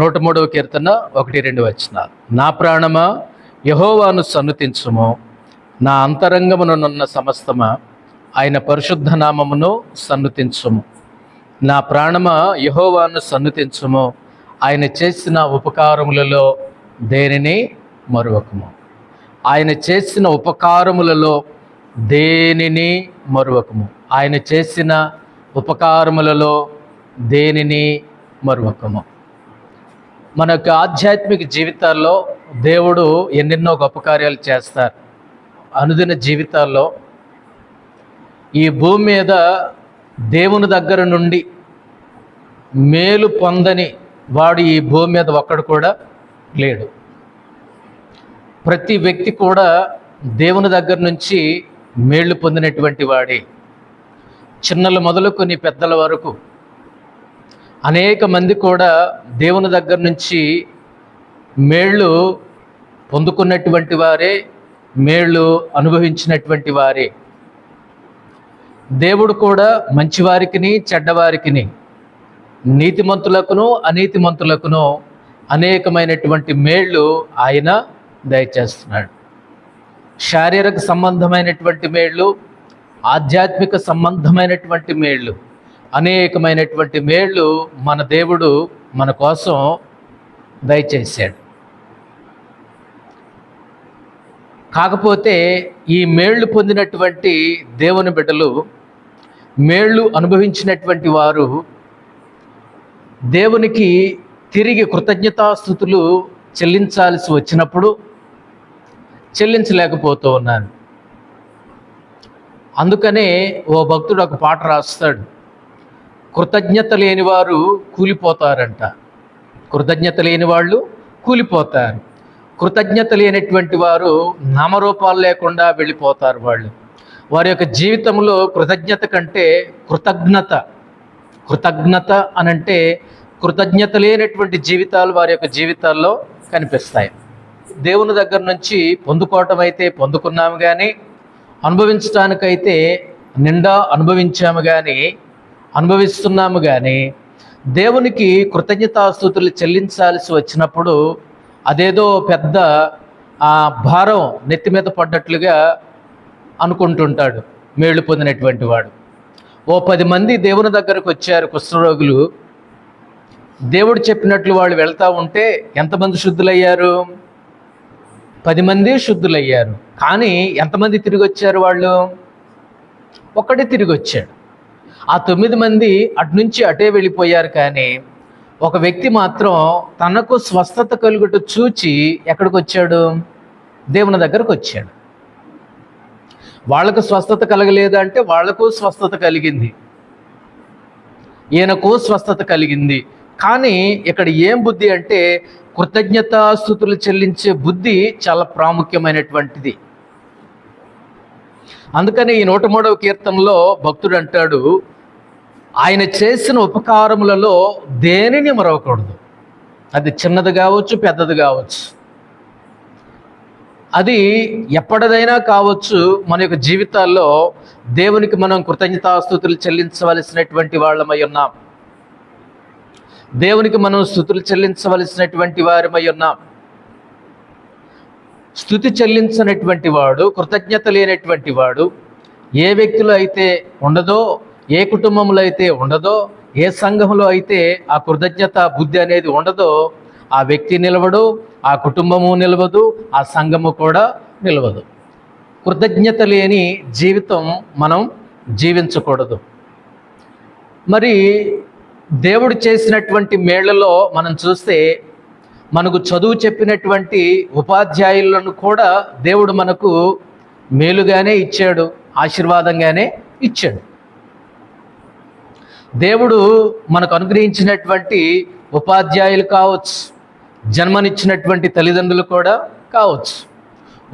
103వ కీర్తన 1-2 వచనాలు. నా ప్రాణమా యెహోవాను సన్నుతించుము, నా అంతరంగముననున్న సమస్తమా ఆయన పరిశుద్ధ నామమును సన్నుతించుము. నా ప్రాణమా యెహోవాను సన్నుతించుము, ఆయన చేసిన ఉపకారములలో దేనిని మరువకము. ఆయన చేసిన ఉపకారములలో దేనిని మరువకము. ఆయన చేసిన ఉపకారములలో దేనిని మరువకము. మన యొక్క ఆధ్యాత్మిక జీవితాల్లో దేవుడు ఎన్నెన్నో గొప్ప కార్యాలు చేస్తారు. అనుదిన జీవితాల్లో ఈ భూమి మీద దేవుని దగ్గర నుండి మేలు పొందని వాడు ఈ భూమి మీద ఒక్కడు కూడా లేడు. ప్రతి వ్యక్తి కూడా దేవుని దగ్గర నుంచి మేళ్ళు పొందినటువంటి వాడే. చిన్నలు మొదలుకొని పెద్దల వరకు అనేక మంది కూడా దేవుని దగ్గర నుంచి మేళ్ళు పొందుకున్నటువంటి వారే, మేళ్ళు అనుభవించినటువంటి వారే. దేవుడు కూడా మంచివారికిని చెడ్డవారికిని, నీతిమంతులకును అనీతిమంతులకును అనేకమైనటువంటి మేళ్ళు ఆయన దయచేస్తున్నాడు. శారీరక సంబంధమైనటువంటి మేళ్ళు, ఆధ్యాత్మిక సంబంధమైనటువంటి మేళ్ళు, అనేకమైనటువంటి మేళ్ళు మన దేవుడు మన కోసం దయచేశాడు. కాకపోతే ఈ మేళ్ళు పొందినటువంటి దేవుని బిడ్డలు, మేళ్ళు అనుభవించినటువంటి వారు దేవునికి తిరిగి కృతజ్ఞతాస్తుతులు చెల్లించాల్సి వచ్చినప్పుడు చెల్లించలేకపోతూ ఉన్నాను. అందుకనే ఓ భక్తుడు ఒక పాట రాస్తాడు, కృతజ్ఞత లేని వారు కూలిపోతారంట. కృతజ్ఞత లేని వాళ్ళు కూలిపోతారు. కృతజ్ఞత లేనటువంటి వారు నామరూపాలు లేకుండా వెళ్ళిపోతారు. వారి యొక్క జీవితంలో కృతజ్ఞత కంటే కృతజ్ఞత అనంటే కృతజ్ఞత లేనటువంటి జీవితాలు వారి యొక్క జీవితాల్లో కనిపిస్తాయి. దేవుని దగ్గర నుంచి పొందుకోవటం అయితే పొందుకున్నాము కానీ, అనుభవించడానికైతే నిండా అనుభవించాము కానీ, అనుభవిస్తున్నాము కానీ, దేవునికి కృతజ్ఞతాస్తుతులు చెల్లించాల్సి వచ్చినప్పుడు అదేదో పెద్ద భారం నెత్తి మీద పడ్డట్లుగా అనుకుంటుంటాడు మేళ్ళు పొందినటువంటి వాడు. ఓ 10 మంది దేవుని దగ్గరకు వచ్చారు కుష్ఠరోగులు. దేవుడు చెప్పినట్లు వాళ్ళు వెళ్తూ ఉంటే ఎంతమంది శుద్ధులయ్యారు? 10 మంది శుద్ధులయ్యారు. కానీ ఎంతమంది తిరిగి వచ్చారు? వాళ్ళు ఒక్కడే తిరిగి వచ్చాడు. ఆ 9 మంది అటు నుంచి అటే వెళ్ళిపోయారు. కానీ ఒక వ్యక్తి మాత్రం తనకు స్వస్థత కలుగుట చూచి ఎక్కడికి వచ్చాడు? దేవుని దగ్గరకు వచ్చాడు. వాళ్లకు స్వస్థత కలగలేదు అంటే వాళ్లకు స్వస్థత కలిగింది, ఈయనకు స్వస్థత కలిగింది. కానీ ఇక్కడ ఏం బుద్ధి అంటే కృతజ్ఞతాస్తుతులు చెల్లించే బుద్ధి చాలా ప్రాముఖ్యమైనటువంటిది. అందుకని ఈ 103వ కీర్తనలో భక్తుడు అంటాడు, ఆయన చేసిన ఉపకారములలో దేనిని మరవకూడదు. అది చిన్నది కావచ్చు, పెద్దది కావచ్చు, అది ఎప్పటిదైనా కావచ్చు. మన యొక్క జీవితాల్లో దేవునికి మనం కృతజ్ఞతాస్తుతులు చెల్లించవలసినటువంటి వాళ్ళమై ఉన్నాం. దేవునికి మనం స్తుతులు చెల్లించవలసినటువంటి వారమై ఉన్నాం. స్తుతి చెల్లించనటువంటి వాడు, కృతజ్ఞత లేనటువంటి వాడు ఏ వ్యక్తిలో అయితే ఉండదో, ఏ కుటుంబంలో అయితే ఉండదో, ఏ సంఘంలో అయితే ఆ కృతజ్ఞత బుద్ధి అనేది ఉండదో, ఆ వ్యక్తి నిలవడు, ఆ కుటుంబము నిలవదు, ఆ సంఘము కూడా నిలవదు. కృతజ్ఞత లేని జీవితం మనం జీవించకూడదు. మరి దేవుడు చేసినటువంటి మేళ్లలో మనం చూస్తే, మనకు చదువు చెప్పినటువంటి ఉపాధ్యాయులను కూడా దేవుడు మనకు మేలుగానే ఇచ్చాడు, ఆశీర్వాదంగానే ఇచ్చాడు. దేవుడు మనకు అనుగ్రహించినటువంటి ఉపాధ్యాయులు కావచ్చు, జన్మనిచ్చినటువంటి తల్లిదండ్రులు కూడా కావచ్చు.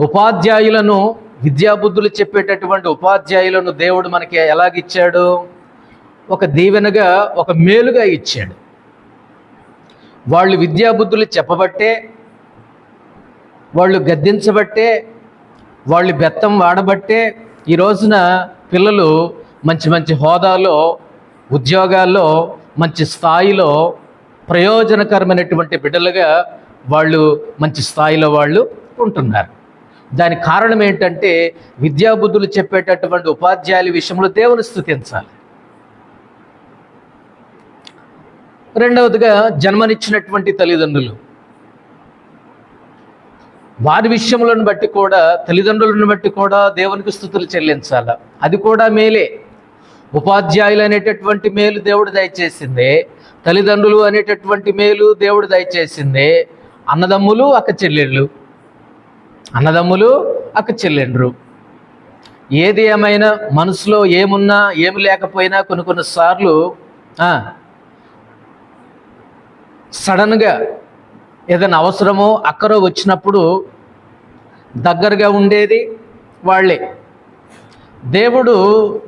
ఉపాధ్యాయులను, విద్యాబుద్ధులు చెప్పేటటువంటి ఉపాధ్యాయులను దేవుడు మనకి ఎలాగిచ్చాడు? ఒక దీవెనగా, ఒక మేలుగా ఇచ్చాడు. వాళ్ళు విద్యాబుద్ధులు చెప్పబట్టే, వాళ్ళు గద్దించబట్టే, వాళ్ళు బెత్తం వాడబట్టే ఈ రోజున పిల్లలు మంచి మంచి హోదాలో, ఉద్యోగాల్లో, మంచి స్థాయిలో ప్రయోజనకరమైనటువంటి బిడ్డలుగా వాళ్ళు మంచి స్థాయిలో వాళ్ళు ఉంటున్నారు. దానికి కారణం ఏంటంటే విద్యాబుద్ధులు చెప్పేటటువంటి ఉపాధ్యాయుల విషయంలో దేవుని స్తుతించాలి. రెండవదిగా జన్మనిచ్చినటువంటి తల్లిదండ్రులు, వారి విషయములను బట్టి కూడా, తల్లిదండ్రులను బట్టి కూడా దేవునికి స్తుతులు చెల్లించాలి. అది కూడా మేలే. ఉపాధ్యాయులు అనేటటువంటి మేలు దేవుడు దయచేసిందే, తల్లిదండ్రులు అనేటటువంటి మేలు దేవుడు దయచేసిందే, అన్నదమ్ములు అక్క చెల్లెండ్రు. ఏది ఏమైనా మనసులో ఏమున్నా ఏమి లేకపోయినా కొన్నిసార్లు సడన్గా ఏదైనా అవసరమో అక్కరో వచ్చినప్పుడు దగ్గరగా ఉండేది వాళ్ళే. దేవుడు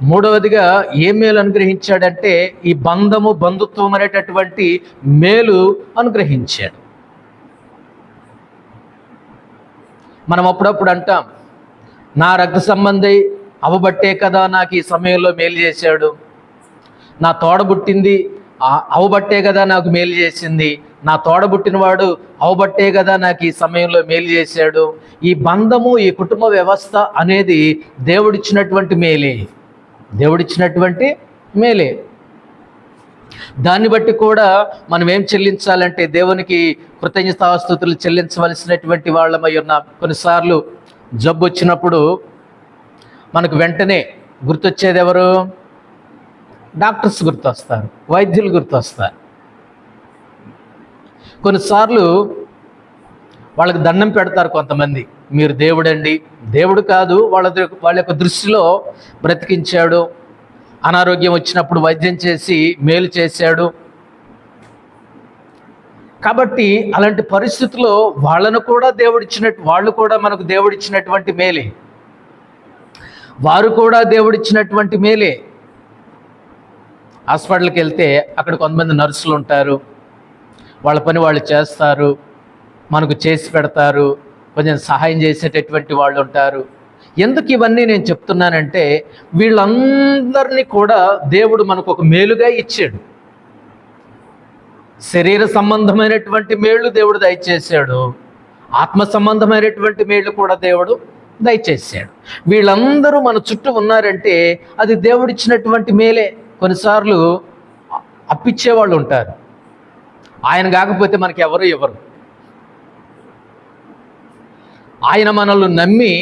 మూడవదిగా ఏ మేలు అనుగ్రహించాడంటే ఈ బంధుత్వం అనేటటువంటి మేలు అనుగ్రహించాడు. మనం అప్పుడప్పుడు అంటాం, నా రక్త సంబంధి అవబట్టే కదా నాకు ఈ సమయంలో మేలు చేశాడు, నా తోడబుట్టింది అవబట్టే కదా నాకు మేలు చేసింది, నా తోడబుట్టినవాడు అవబట్టే కదా నాకు ఈ సమయంలో మేలు చేశాడు. ఈ బంధము, ఈ కుటుంబ వ్యవస్థ అనేది దేవుడిచ్చినటువంటి మేలే. దాన్ని బట్టి కూడా మనం ఏం చెల్లించాలంటే దేవునికి కృతజ్ఞతాస్తుతులు చెల్లించవలసినటువంటి వాళ్ళమై ఉన్నాం. కొన్నిసార్లు జబ్బు వచ్చినప్పుడు మనకు వెంటనే గుర్తొచ్చేది ఎవరు? డాక్టర్స్ గుర్తొస్తారు, వైద్యులు గుర్తొస్తారు. కొన్నిసార్లు వాళ్ళకి దండం పెడతారు కొంతమంది, మీరు దేవుడండి. దేవుడు కాదు, వాళ్ళ యొక్క దృష్టిలో బ్రతికించాడు, అనారోగ్యం వచ్చినప్పుడు వైద్యం చేసి మేలు చేశాడు. కాబట్టి అలాంటి పరిస్థితుల్లో వాళ్ళు కూడా మనకు దేవుడిచ్చినటువంటి మేలే, వారు కూడా దేవుడిచ్చినటువంటి మేలే. హాస్పిటల్కి వెళ్తే అక్కడ కొంతమంది నర్సులు ఉంటారు, వాళ్ళ పని వాళ్ళు చేస్తారు, మనకు చేసి పెడతారు, కొంచెం సహాయం చేసేటటువంటి వాళ్ళు ఉంటారు. ఎందుకు ఇవన్నీ నేను చెప్తున్నానంటే వీళ్ళందరినీ కూడా దేవుడు మనకు ఒక మేలుగా ఇచ్చాడు. శరీర సంబంధమైనటువంటి మేళ్ళు దేవుడు దయచేశాడు, ఆత్మ సంబంధమైనటువంటి మేళ్ళు కూడా దేవుడు దయచేశాడు. వీళ్ళందరూ మన చుట్టూ ఉన్నారంటే అది దేవుడిచ్చినటువంటి మేలే. కొన్నిసార్లు అప్పిచ్చేవాళ్ళు ఉంటారు, ఆయన కాకపోతే మనకి ఎవరు. ఆయన మనల్ని నమ్మి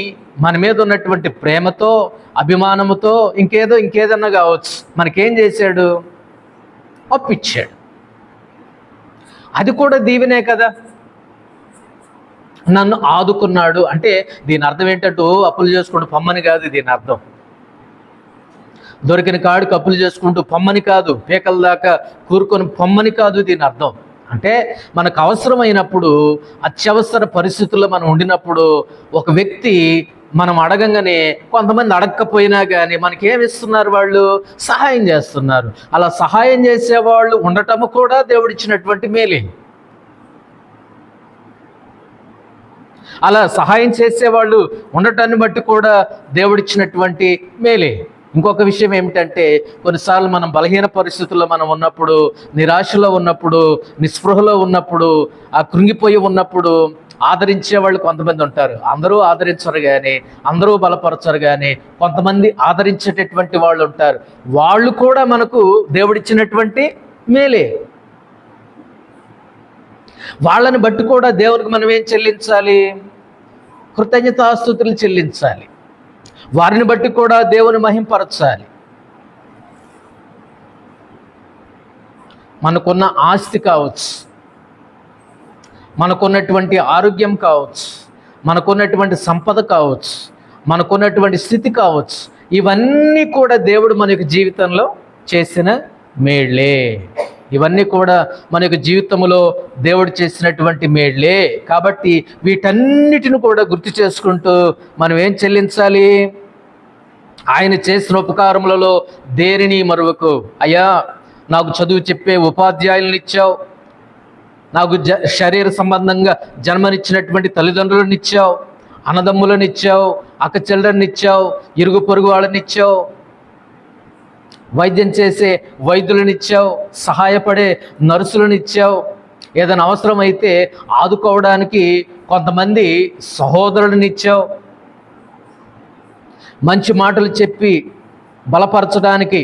మన మీద ఉన్నటువంటి ప్రేమతో, అభిమానముతో, ఇంకేదన్నా కావచ్చు, మనకేం చేశాడు? అప్పిచ్చాడు. అది కూడా దీవెనే కదా. నన్ను ఆదుకున్నాడు అంటే దీని అర్థం ఏంటంటే అప్పులు చేసుకుంటూ పొమ్మని కాదు. దీని అర్థం దొరికిన కాడికి అప్పులు చేసుకుంటూ పొమ్మని కాదు, పేకల దాకా కూరుకొని పొమ్మని కాదు. దీని అర్థం అంటే మనకు అవసరమైనప్పుడు, అత్యవసర పరిస్థితుల్లో మనం ఉండినప్పుడు ఒక వ్యక్తి మనం అడగంగానే, కొంతమంది అడగకపోయినా కానీ మనకేమిస్తున్నారు? వాళ్ళు సహాయం చేస్తున్నారు. అలా సహాయం చేసేవాళ్ళు ఉండటము కూడా దేవుడిచ్చినటువంటి మేలే. అలా సహాయం చేసేవాళ్ళు ఉండటాన్ని బట్టి కూడా దేవుడిచ్చినటువంటి మేలే. ఇంకొక విషయం ఏమిటంటే కొన్నిసార్లు మనం బలహీన పరిస్థితుల్లో మనం ఉన్నప్పుడు, నిరాశలో ఉన్నప్పుడు, నిస్పృహలో ఉన్నప్పుడు, కృంగిపోయి ఉన్నప్పుడు ఆదరించే వాళ్ళు కొంతమంది ఉంటారు. అందరూ ఆదరించరు కానీ, అందరూ బలపరచరు కానీ, కొంతమంది ఆదరించేటటువంటి వాళ్ళు ఉంటారు. వాళ్ళు కూడా మనకు దేవుడిచ్చినటువంటి మేలే. వాళ్ళని బట్టి కూడా దేవునికి మనం ఏం చెల్లించాలి? కృతజ్ఞతాస్తుతులు చెల్లించాలి. వారిని బట్టి కూడా దేవుని మహింపరచాలి. మనకున్న ఆస్తి కావచ్చు, మనకున్నటువంటి ఆరోగ్యం కావచ్చు, మనకున్నటువంటి సంపద కావచ్చు, మనకున్నటువంటి స్థితి కావచ్చు, ఇవన్నీ కూడా దేవుడు మన యొక్క జీవితంలో చేసిన మేళ్ళే. ఇవన్నీ కూడా మన యొక్క జీవితంలో దేవుడు చేసినటువంటి మేళ్ళే. కాబట్టి వీటన్నిటిని కూడా గుర్తు చేసుకుంటూ మనం ఏం చెల్లించాలి? ఆయన చేసిన ఉపకారములలో దేనిని మరువకు. అయ్యా, నాకు చదువు చెప్పే ఉపాధ్యాయులను ఇచ్చావు, నాకు శరీర సంబంధంగా జన్మనిచ్చినటువంటి తల్లిదండ్రులను ఇచ్చావు, అన్నదమ్ములను ఇచ్చావు, అక్క చెల్లెలను ఇచ్చావు, ఇరుగు పొరుగు వాళ్ళని ఇచ్చావు, వైద్యం చేసే వైద్యులను ఇచ్చావు, సహాయపడే నర్సులను ఇచ్చావు, ఏదైనా అవసరమైతే ఆదుకోవడానికి కొంతమంది సహోదరులను ఇచ్చావు. మంచి మాటలు చెప్పి బలపరచడానికి,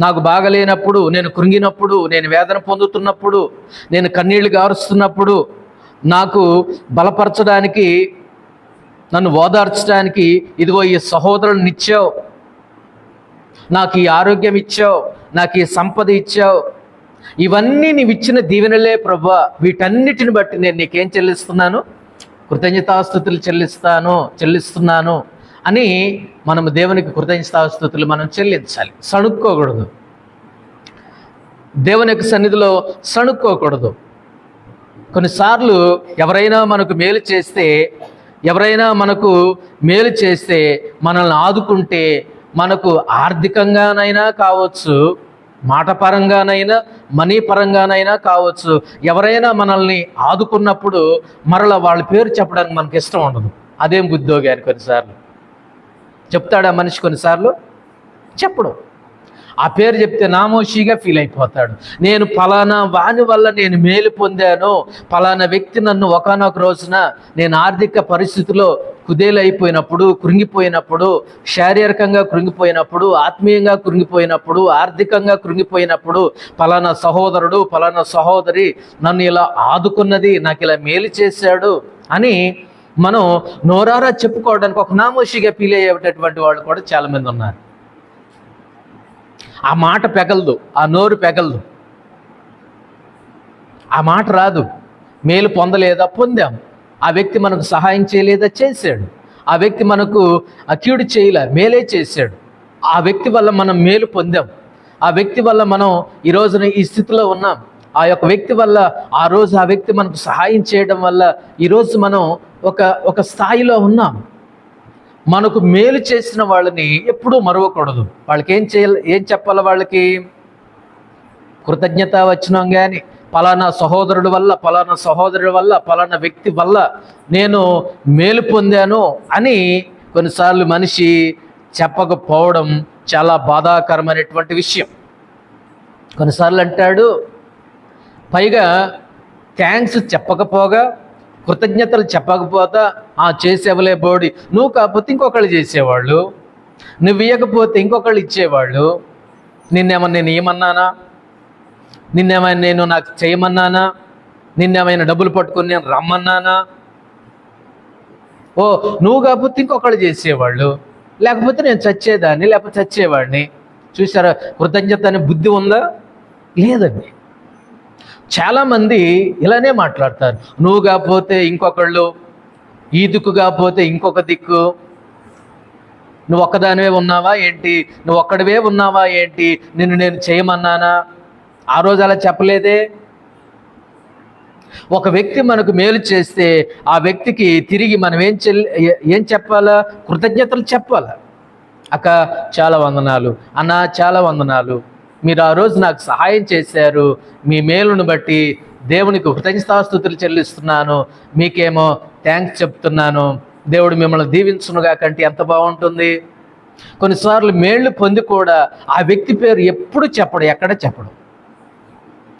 నాకు బాగలేనప్పుడు, నేను కృంగినప్పుడు, నేను వేదన పొందుతున్నప్పుడు, నేను కన్నీళ్లు గారుస్తున్నప్పుడు నాకు బలపరచడానికి, నన్ను ఓదార్చడానికి ఇదిగో ఈ సహోదరులను ఇచ్చావు. నాకు ఈ ఆరోగ్యం ఇచ్చావు, నాకు ఈ సంపద ఇచ్చావు. ఇవన్నీ నీవు ఇచ్చిన దీవెనలే ప్రభువా. వీటన్నిటిని బట్టి నేను నీకేం చెల్లిస్తున్నాను? కృతజ్ఞతాస్తుతులు చెల్లిస్తున్నాను అని మనము దేవునికి కృతజ్ఞతాస్తుతులు మనం చెల్లించాలి. సణుక్కోకూడదు, దేవుని యొక్క సన్నిధిలో సణుక్కోకూడదు. కొన్నిసార్లు ఎవరైనా మనకు మేలు చేస్తే మనల్ని ఆదుకుంటే, మనకు ఆర్థికంగానైనా కావచ్చు, మాట పరంగానైనా, మనీ పరంగానైనా కావచ్చు, ఎవరైనా మనల్ని ఆదుకున్నప్పుడు మరలా వాళ్ళ పేరు చెప్పడానికి మనకు ఇష్టం ఉండదు. అదేం బుద్ధో గాని కొన్నిసార్లు చెప్తాడా మనిషి? కొన్నిసార్లు చెప్పడు. ఆ పేరు చెప్తే నామోషిగా ఫీల్ అయిపోతాడు. నేను ఫలానా వాని వల్ల నేను మేలు పొందాను, ఫలానా వ్యక్తి నన్ను ఒకానొక రోజున నేను ఆర్థిక పరిస్థితిలో కుదేలైపోయినప్పుడు, కృంగిపోయినప్పుడు, శారీరకంగా కృంగిపోయినప్పుడు, ఆత్మీయంగా కృంగిపోయినప్పుడు, ఆర్థికంగా కృంగిపోయినప్పుడు ఫలానా సహోదరుడు, ఫలానా సహోదరి నన్ను ఇలా ఆదుకున్నది, నాకు ఇలా మేలు చేశాడు అని మనం నోరారా చెప్పుకోవడానికి ఒక నామోషిగా ఫీల్ అయ్యేటటువంటి వాళ్ళు కూడా చాలామంది ఉన్నారు. ఆ మాట పెగలదు, ఆ నోరు పెగలదు, ఆ మాట రాదు. మేలు పొందలేదా? పొందాం. ఆ వ్యక్తి మనకు సహాయం చేయలేదా? చేశాడు. ఆ వ్యక్తి మనకు కీడు చేయలే, మేలే చేశాడు. ఆ వ్యక్తి వల్ల మనం మేలు పొందాం. ఆ వ్యక్తి వల్ల మనం ఈ రోజున ఈ స్థితిలో ఉన్నాం. ఆ యొక్క వ్యక్తి వల్ల ఆ రోజు ఆ వ్యక్తి మనకు సహాయం చేయడం వల్ల ఈరోజు మనం ఒక స్థాయిలో ఉన్నాం. మనకు మేలు చేసిన వాళ్ళని ఎప్పుడూ మరవకూడదు. వాళ్ళకి ఏం చెప్పాలి? వాళ్ళకి కృతజ్ఞత వచనం కానీ, పలానా సహోదరుడు వల్ల, పలానా సహోదరుడి వల్ల, పలానా వ్యక్తి వల్ల నేను మేలు పొందాను అని కొన్నిసార్లు మనిషి చెప్పకపోవడం చాలా బాధాకరమైనటువంటి విషయం. కొన్నిసార్లు అంటాడు, పైగా థ్యాంక్స్ చెప్పకపోగా, కృతజ్ఞతలు చెప్పకపోతా చేసేవలే బోడి, నువ్వు కాకపోతే ఇంకొకళ్ళు చేసేవాళ్ళు, నువ్వు ఇవ్వకపోతే ఇంకొకళ్ళు ఇచ్చేవాళ్ళు, నిన్నేమన్నా నేను ఏమన్నానా? నిన్నేమైనా నేను నాకు చేయమన్నానా? నిన్నేమైనా డబ్బులు పట్టుకొని నేను రమ్మన్నానా? నువ్వు కాకపోతే ఇంకొకళ్ళు చేసేవాళ్ళు, లేకపోతే నేను చచ్చేదాన్ని, లేకపోతే చచ్చేవాడిని. చూసారా, కృతజ్ఞత అనే బుద్ధి ఉందా? లేదండి. చాలామంది ఇలానే మాట్లాడతారు. నువ్వు కాకపోతే ఇంకొకళ్ళు, ఈ దిక్కు కాకపోతే ఇంకొక దిక్కు, నువ్వు ఒక్కదానివే ఉన్నావా ఏంటి, నువ్వు ఒక్కడివే ఉన్నావా ఏంటి, నిన్ను నేను చేయమన్నానా? ఆ రోజు అలా చెప్పలేదే. ఒక వ్యక్తి మనకు మేలు చేస్తే ఆ వ్యక్తికి తిరిగి మనం ఏం చెప్పాలా? కృతజ్ఞతలు చెప్పాలా. అక్క చాలా వందనాలు, అన్న చాలా వందనాలు, మీరు ఆ రోజు నాకు సహాయం చేశారు, మీ మేలును బట్టి దేవునికి కృతజ్ఞతాస్తుతులు చెల్లిస్తున్నాను, మీకేమో థ్యాంక్స్ చెప్తున్నాను, దేవుడు మిమ్మల్ని దీవించునుగా కంటే ఎంత బాగుంటుంది. కొన్నిసార్లు మేళ్ళు పొంది కూడా ఆ వ్యక్తి పేరు ఎప్పుడు చెప్పడు, ఎక్కడ చెప్పడు.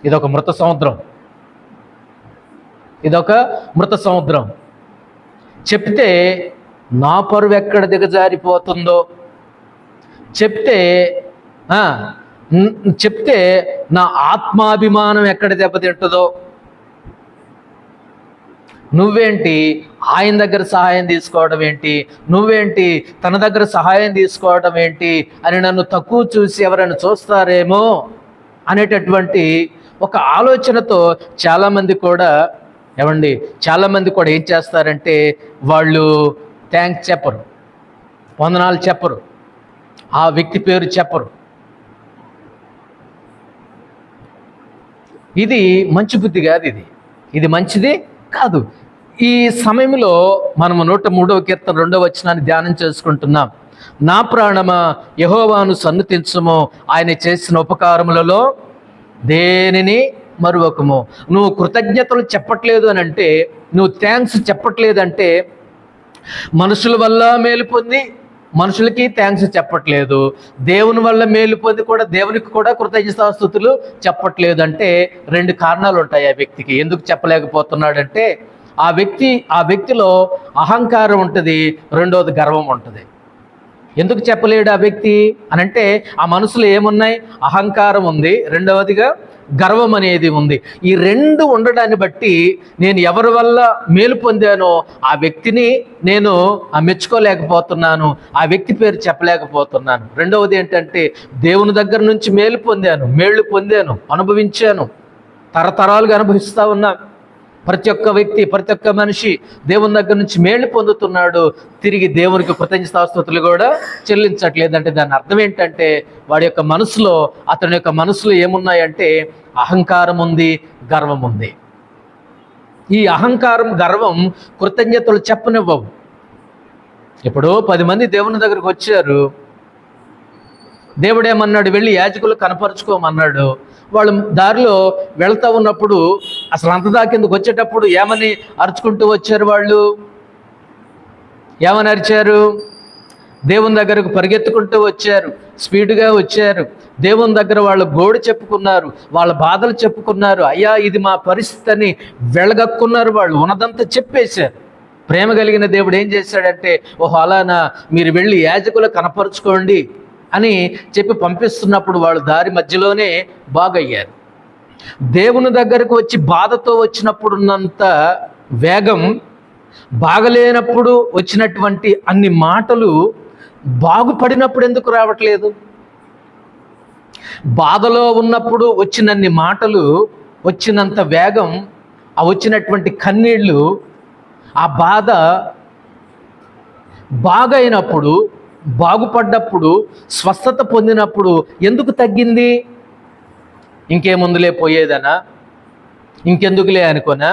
ఇదొక మృత సముద్రం. చెప్తే నా పరువు ఎక్కడ దిగజారిపోతుందో, చెప్తే నా ఆత్మాభిమానం ఎక్కడ దెబ్బతింటుందో, నువ్వేంటి ఆయన దగ్గర సహాయం తీసుకోవడం ఏంటి, నువ్వేంటి తన దగ్గర సహాయం తీసుకోవడం ఏంటి అని నన్ను తక్కువ చూసి ఎవరైనా చూస్తారేమో అనేటటువంటి ఒక ఆలోచనతో చాలామంది కూడా ఏం చేస్తారంటే వాళ్ళు థ్యాంక్స్ చెప్పరు, వందనాలు చెప్పరు, ఆ వ్యక్తి పేరు చెప్పరు. ఇది మంచి బుద్ధి కాదు. ఇది మంచిది కాదు. ఈ సమయంలో మనము 103వ కీర్తన 2వ వచనాన్ని ధ్యానం చేసుకుంటున్నాం. నా ప్రాణమా యెహోవాను సన్నుతించుము, ఆయన చేసిన ఉపకారములలో దేనిని మరువకము. నువ్వు కృతజ్ఞతలు చెప్పట్లేదు అని అంటే, నువ్వు థ్యాంక్స్ చెప్పట్లేదంటే, మనుషుల వల్ల మేలు పొంది మనుషులకి థ్యాంక్స్ చెప్పట్లేదు, దేవుని వల్ల మేలు పొంది కూడా దేవునికి కూడా కృతజ్ఞతాస్తుతులు చెప్పట్లేదు. అంటే రెండు కారణాలు ఉంటాయి ఆ వ్యక్తికి. ఎందుకు చెప్పలేకపోతున్నాడంటే ఆ వ్యక్తిలో అహంకారం ఉంటుంది, రెండోది గర్వం ఉంటుంది. ఎందుకు చెప్పలేడు ఆ వ్యక్తి అనంటే ఆ మనసులో ఏమున్నాయి? అహంకారం ఉంది, రెండవదిగా గర్వం అనేది ఉంది. ఈ రెండు ఉండడాన్ని బట్టి నేను ఎవరి వల్ల మేలు పొందానో ఆ వ్యక్తిని నేను మెచ్చుకోలేకపోతున్నాను, ఆ వ్యక్తి పేరు చెప్పలేకపోతున్నాను. రెండవది ఏంటంటే దేవుని దగ్గర నుంచి మేలు పొందాను, అనుభవించాను, తరతరాలుగా అనుభవిస్తూ ఉన్నాను. ప్రతి ఒక్క వ్యక్తి, ప్రతి ఒక్క మనిషి దేవుని దగ్గర నుంచి మేలు పొందుతున్నాడు, తిరిగి దేవునికి కృతజ్ఞతాస్తుతులు కూడా చెల్లించట్లేదు. అంటే దాని అర్థం ఏంటంటే అతని యొక్క మనసులో ఏమున్నాయంటే అహంకారం ఉంది, గర్వం ఉంది. ఈ అహంకారం, గర్వం కృతజ్ఞతలు చెప్పనివ్వవు. ఇప్పుడు 10 మంది దేవుని దగ్గరకు వచ్చారు, దేవుడేమన్నాడు? వెళ్ళి యాజకులు కనపరుచుకోమన్నాడు. వాళ్ళు దారిలో వెళ్తూ ఉన్నప్పుడు అసలు అంతదా కిందకు వచ్చేటప్పుడు ఏమని అరుచుకుంటూ వచ్చారు? వాళ్ళు ఏమని అరిచారు? దేవుని దగ్గరకు పరిగెత్తుకుంటూ వచ్చారు, స్పీడ్గా వచ్చారు. దేవుని దగ్గర వాళ్ళు గోడు చెప్పుకున్నారు, వాళ్ళ బాధలు చెప్పుకున్నారు. అయ్యా ఇది మా పరిస్థితి అని వెళ్ళగక్కున్నారు. వాళ్ళు ఉన్నదంతా చెప్పేశారు. ప్రేమ కలిగిన దేవుడు ఏం చేశాడంటే, ఓహో అలానా, మీరు వెళ్ళి యాజకులు కనపరుచుకోండి అని చెప్పి పంపిస్తున్నప్పుడు వాళ్ళు దారి మధ్యలోనే బాగయ్యారు. దేవుని దగ్గరకు వచ్చి బాధతో వచ్చినప్పుడున్నంత వేగం, బాగలేనప్పుడు వచ్చినటువంటి అన్ని మాటలు బాగుపడినప్పుడు ఎందుకు రావట్లేదు? బాధలో ఉన్నప్పుడు వచ్చినన్ని మాటలు, వచ్చినంత వేగం, ఆ వచ్చినటువంటి కన్నీళ్ళు, ఆ బాధ బాగైనప్పుడు, బాగుపడ్డప్పుడు, స్వస్థత పొందినప్పుడు ఎందుకు తగ్గింది? ఇంకేముందులే పోయేదనా, ఇంకెందుకులే అనుకోనా,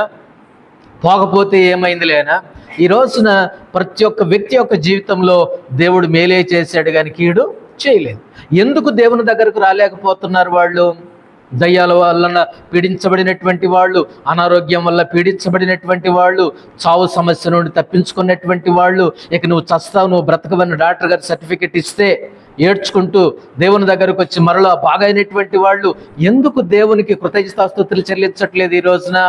పోకపోతే ఏమైందిలేనా? ఈ రోజున ప్రతి ఒక్క వ్యక్తి యొక్క జీవితంలో దేవుడు మేలే చేశాడు కానీ కీడు చేయలేదు. ఎందుకు దేవుని దగ్గరకు రాలేకపోతున్నారు వాళ్ళు? దయ్యాల వలన పీడించబడినటువంటి వాళ్ళు, అనారోగ్యం వల్ల పీడించబడినటువంటి వాళ్ళు, చావు సమస్య నుండి తప్పించుకున్నటువంటి వాళ్ళు, ఇక నువ్వు చస్తావు, నువ్వు బ్రతకవని డాక్టర్ గారు సర్టిఫికెట్ ఇస్తే ఏడ్చుకుంటూ దేవుని దగ్గరకు వచ్చి మరలా బాగైనటువంటి వాళ్ళు ఎందుకు దేవునికి కృతజ్ఞతాస్తుతులు చెల్లించట్లేదు ఈ రోజున?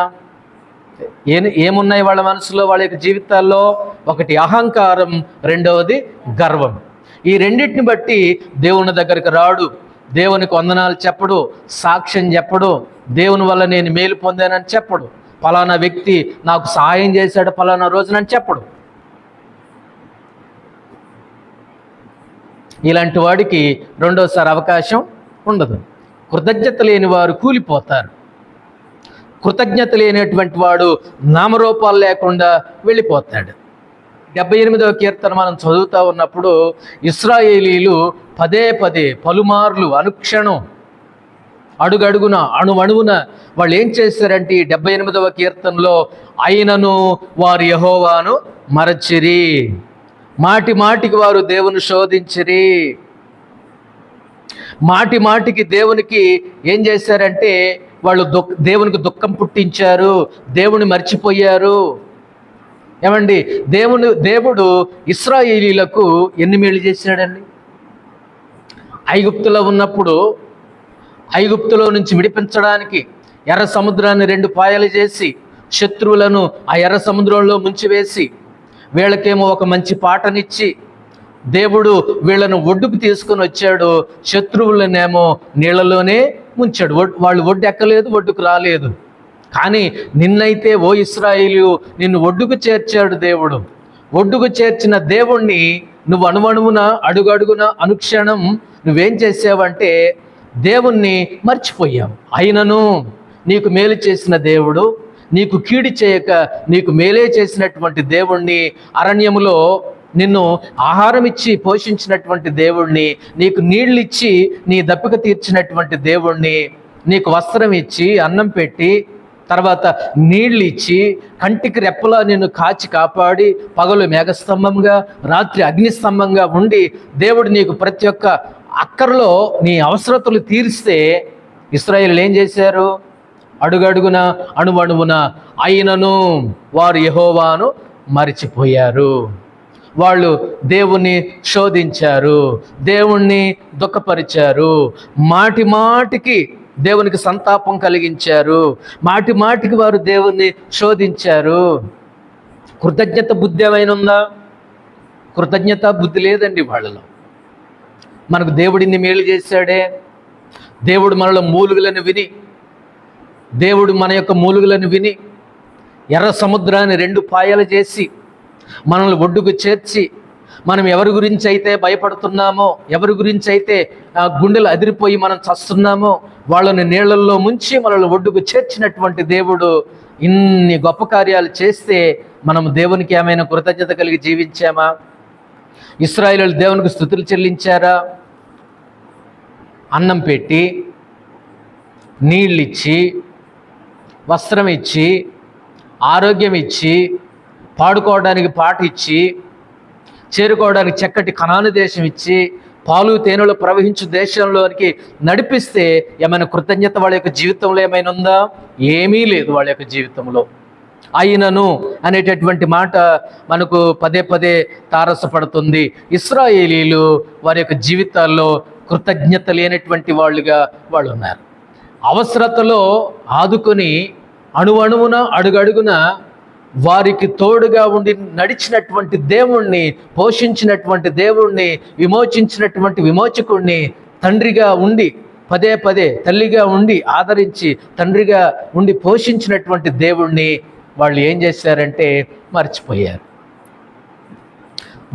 ఏమున్నాయి వాళ్ళ మనసులో, వాళ్ళ యొక్క జీవితాల్లో? ఒకటి అహంకారం, రెండవది గర్వం. ఈ రెండింటిని బట్టి దేవుని దగ్గరికి రాడు, దేవునికి వందనాలు చెప్పడు, సాక్ష్యం చెప్పడు, దేవుని వల్ల నేను మేలు పొందానని చెప్పడు, ఫలానా వ్యక్తి నాకు సహాయం చేశాడు ఫలానా రోజునని చెప్పడు. ఇలాంటి వాడికి రెండోసారి అవకాశం ఉండదు. కృతజ్ఞత లేని వారు కూలిపోతారు. కృతజ్ఞత లేనటువంటి వాడు నామరూపాలు లేకుండా వెళ్ళిపోతాడు. 78వ కీర్తన మనం చదువుతూ ఉన్నప్పుడు ఇశ్రాయేలీలు పదే పలుమార్లు, అనుక్షణం, అడుగడుగున, అణువణువున వాళ్ళు ఏం చేశారంటే 78వ కీర్తనలో అయినను వారు యెహోవాను మరచిరి, మాటి మాటికి వారు దేవుని శోధించిరి. మాటి మాటికి దేవునికి ఏం చేశారంటే వాళ్ళు దేవునికి దుఃఖం పుట్టించారు, దేవుని మర్చిపోయారు. ఏమండి, దేవుడు ఇశ్రాయేలీలకు ఎన్ని మేలు చేశాడండి? ఐగుప్తులో ఉన్నప్పుడు ఐగుప్తులో నుంచి విడిపించడానికి ఎర్ర సముద్రాన్ని 2 పాయలు చేసి శత్రువులను ఆ ఎర్ర సముద్రంలో ముంచివేసి వీళ్ళకేమో ఒక మంచి పాటనిచ్చి దేవుడు వీళ్ళను ఒడ్డుకు తీసుకొని వచ్చాడు, శత్రువులనేమో నీళ్ళలోనే ముంచాడు. వాళ్ళు ఒడ్డు ఎక్కలేదు, ఒడ్డుకు రాలేదు. కానీ నిన్నైతే ఓ ఇశ్రాయేలు నిన్ను ఒడ్డుకు చేర్చాడు దేవుడు. ఒడ్డుకు చేర్చిన దేవుణ్ణి నువ్వు అణువణువున, అడుగడుగున, అనుక్షణం నువ్వేం చేసావంటే దేవుణ్ణి మర్చిపోయావు. అయినను నీకు మేలు చేసిన దేవుడు, నీకు కీడు చేయక నీకు మేలే చేసినటువంటి దేవుణ్ణి, అరణ్యములో నిన్ను ఆహారం ఇచ్చి పోషించినటువంటి దేవుణ్ణి, నీకు నీళ్ళిచ్చి నీ దప్పిక తీర్చినటువంటి దేవుణ్ణి, నీకు వస్త్రం ఇచ్చి అన్నం పెట్టి తర్వాత నీళ్ళు ఇచ్చి కంటికి రెప్పలా నిన్ను కాచి కాపాడి పగలు మేఘస్తంభంగా రాత్రి అగ్నిస్తంభంగా ఉండి దేవుడు నీకు ప్రతి ఒక్క అక్కర్లో నీ అవసరతలు తీరిస్తే ఇశ్రాయేలు ఏం చేశారు? అడుగడుగున, అణువణువున అయినను వారు యెహోవాను మరిచిపోయారు. వాళ్ళు దేవుణ్ణి శోధించారు, దేవుణ్ణి దుఃఖపరిచారు, మాటి మాటికి దేవునికి సంతాపం కలిగించారు, మాటి మాటికి వారు దేవుణ్ణి శోధించారు. కృతజ్ఞత బుద్ధి ఏమైనా ఉందా? కృతజ్ఞత బుద్ధి లేదండి వాళ్ళలో. మనకు దేవుడిని మేలు చేశాడే, దేవుడు మనలో మూలుగులను విని, దేవుడు మన యొక్క మూలుగులను విని ఎర్ర సముద్రాన్ని 2 పాయలు చేసి మనల్ని ఒడ్డుకు చేర్చి, మనం ఎవరి గురించి అయితే భయపడుతున్నామో, ఎవరి గురించి అయితే గుండెలు అదిరిపోయి మనం చస్తున్నామో, వాళ్ళని నీళ్లలో ముంచి మనల్ని ఒడ్డుకు చేర్చినటువంటి దేవుడు ఇన్ని గొప్ప కార్యాలు చేస్తే మనం దేవునికి ఏమైనా కృతజ్ఞత కలిగి జీవించామా? ఇశ్రాయేలు దేవునికి స్తుతులు చెల్లించారా? అన్నం పెట్టి, నీళ్ళిచ్చి, వస్త్రం ఇచ్చి, ఆరోగ్యం ఇచ్చి, పాడుకోవడానికి పాట ఇచ్చి, చేరుకోవడానికి చక్కటి కనాను దేశం ఇచ్చి, పాలు తేనెలు ప్రవహించు దేశంలోనికి నడిపిస్తే ఏమైనా కృతజ్ఞత వాళ్ళ యొక్క జీవితంలో ఏమైనా ఉందా? ఏమీ లేదు వాళ్ళ యొక్క జీవితంలో. అయినను అనేటటువంటి మాట మనకు పదే పదే తారసపడుతుంది. ఇశ్రాయేలీలు వారి యొక్క జీవితాల్లో కృతజ్ఞత లేనటువంటి వాళ్ళుగా వాళ్ళు ఉన్నారు. అవసరతలో ఆదుకొని అణువణువున అడుగడుగున వారికి తోడుగా ఉండి నడిచినటువంటి దేవుణ్ణి, పోషించినటువంటి దేవుణ్ణి, విమోచించినటువంటి విమోచకుణ్ణి, తండ్రిగా ఉండి పదే పదే తల్లిగా ఉండి ఆదరించి తండ్రిగా ఉండి పోషించినటువంటి దేవుణ్ణి వాళ్ళు ఏం చేశారంటే మర్చిపోయారు.